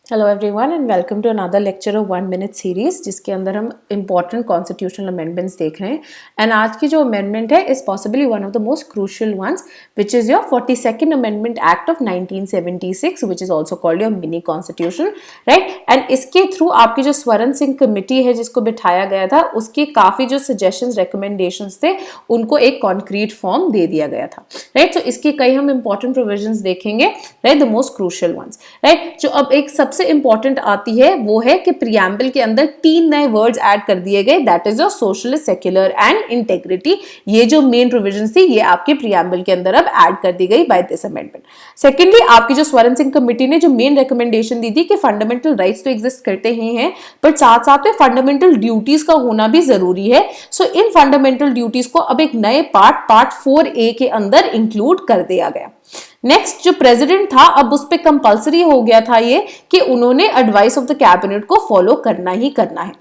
Hello everyone and welcome to another lecture of 1 minute series जिसके अंदर हम important constitutional amendments देख रहे हैं। एंड आज की जो अमेंडमेंट है is possibly one of the most crucial ones which is your 42nd amendment act of 1976 which is also called your mini constitution, right. And इसके थ्रू आपकी जो स्वरण सिंह कमेटी है जिसको बिठाया गया था उसके काफी जो सजेशंस रिकमेंडेशंस थे उनको एक कॉन्क्रीट फॉर्म दे दिया गया था, राइट। तो इसके कई हम इंपॉर्टेंट प्रोविजंस देखेंगे, right, the most crucial ones, right. जो अब एक सबसे इंपॉर्टेंट आती है वो है कि प्रियम्बल के अंदर 3 नए वर्ड्स ऐड कर दिए गए, that is your socialist, secular and integrity. ये जो मेन प्रोविजंस थी ये आपके प्रियम्बल के अंदर अब ऐड कर दी गई बाय दिस अमेंडमेंट। सेकेंडली, आपकी जो स्वरण सिंह कमेटी ने जो मेन रिकमेंडेशन दी थी कि फंडामेंटल राइट्स तो एग्जिस्ट करते ही हैं बट साथ साथ में फंडामेंटल ड्यूटीज का होना भी जरूरी है। सो इन फंडामेंटल ड्यूटीज को अब एक नए पार्ट 4A के अंदर इंक्लूड कर दिया गया। नेक्स्ट, जो प्रेसिडेंट था अब उस पे कंपल्सरी हो गया था ये कि उन्होंने एडवाइस ऑफ द कैबिनेट को फॉलो करना ही करना है।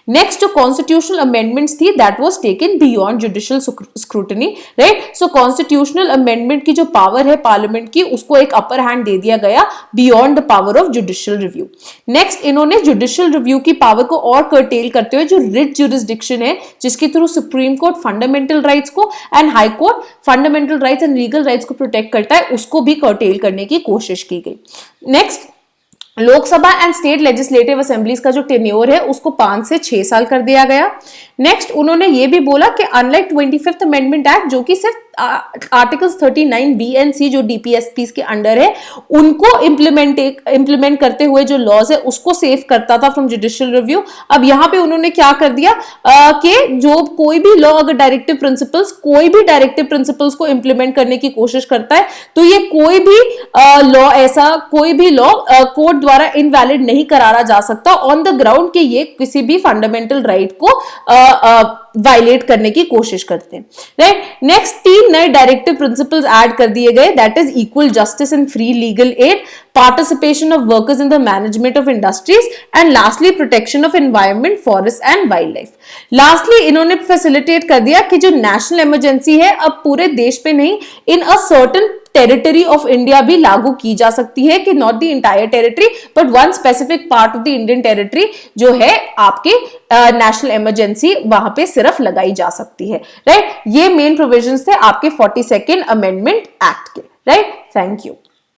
नेक्स्ट, जो कॉन्स्टिट्यूशनल अमेंडमेंट्स थी that was taken beyond judicial scrutiny, right. So constitutional amendment की जो पावर है पार्लियामेंट की उसको एक अपर हैंड दे दिया गया beyond the power of judicial review. Next, इन्होंने जुडिशियल रिव्यू की पावर को और कर्टेल करते हुए जो रिट जुरिस्डिक्शन है जिसके through supreme court fundamental rights को and high court fundamental rights and legal rights को प्रोटेक्ट करता है उसको भी कर्टेल करने की कोशिश की गई। Next, Lok Sabha and state legislative assemblies का जो टेन्योर है उसको 5 से 6 साल कर दिया गया। नेक्स्ट, उन्होंने ये भी बोला कि अनलाइक 25th अमेंडमेंट एक्ट जो कि सिर्फ आर्टिकल्स 39B and C जो DPSPs के अंडर है उनको इंप्लीमेंट करते हुए जो लॉज है उसको सेव करता था फ्रॉम जुडिशियल रिव्यू। अब यहाँ पे उन्होंने क्या कर दिया कि जो कोई भी लॉ अगर डायरेक्टिव प्रिंसिपल्स को इंप्लीमेंट करने की कोशिश करता है तो ये कोई भी लॉ कोर्ट द्वारा इनवैलिड नहीं करारा जा सकता ऑन द ग्राउंड कि ये किसी भी फंडामेंटल राइट को वायलेट करने की कोशिश करते हैं, राइट। नेक्स्ट, 3 नए डायरेक्टिव प्रिंसिपल्स ऐड कर दिए गए, that is equal justice and free legal aid, participation of workers in the management of industries and lastly protection of environment, forest and wild life. Lastly, इन्होंने facilitate कर दिया कि जो national emergency है अब पूरे देश पे नहीं in a certain territory of India भी लागू की जा सकती है कि not the entire territory but one specific part of the Indian territory जो है आपके नेशनल इमरजेंसी वहां पे सिर्फ लगाई जा सकती है, राइट। ये मेन प्रोविजंस थे आपके 42nd अमेंडमेंट एक्ट के, राइट। Thank you.